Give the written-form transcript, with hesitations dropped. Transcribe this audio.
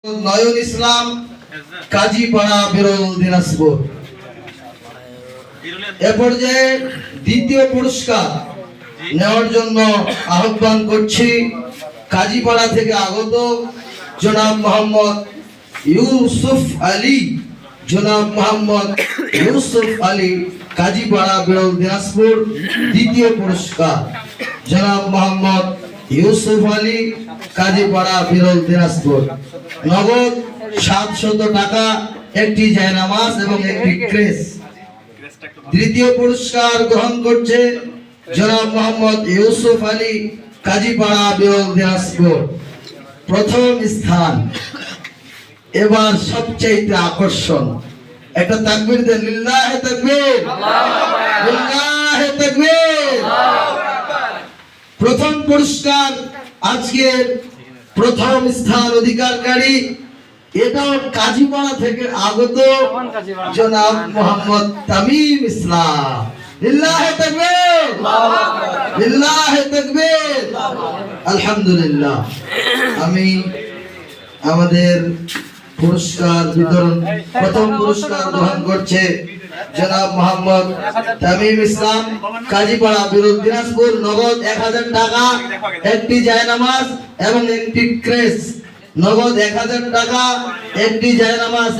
নয়ন ইসলাম কাজীপাড়া বিরল দিনাজপুর। এ পর্যায়ে দ্বিতীয় পুরস্কার নেওয়ার জন্য আহ্বান করছি কাজীপাড়া থেকে আগত জনাব মোহাম্মদ ইউসুফ আলী। জনাব মোহাম্মদ ইউসুফ আলী, কাজীপাড়া বিরল দিনাজপুর। দ্বিতীয় পুরস্কার জনাব মোহাম্মদ ইউসুফ আলী, কাজীপাড়া বিরল দিনাজপুর। নগদ 700 টাকা, একটি জায়নামাজ এবং একটি ক্রেস। তৃতীয় পুরস্কার গ্রহণ করছে জনাব মোহাম্মদ ইউসুফ আলী, কাজীপাড়া বিরল দিনাজপুর। প্রথম স্থান। এবার সবচেয়ে আকর্ষণ, একটা তাকবীর দেন, লিল্লাহে তাকবীর, লিল্লাহে তাকবীর। প্রথম পুরস্কার আজকের প্রথম স্থান অধিকারী, এটাও কাজীপাড়া থেকে আগত জনাব মোহাম্মদ তামিম ইসলাম। লিল্লাহে তাকবীর, লিল্লাহে তাকবীর। আলহামদুলিল্লাহ। আমি আমাদের পুরস্কার বিতরণ, প্রথম পুরস্কার গ্রহণ করছে জনাব মোহাম্মদ তামিম ইসলাম, কাজীপাড়া বিরল দিনাজপুর। নগদ 1000 টাকা, একটি জায়নামাজ এবং একটি ক্রেস। নগদ 1000 টাকা, একটি জায়নামাজ।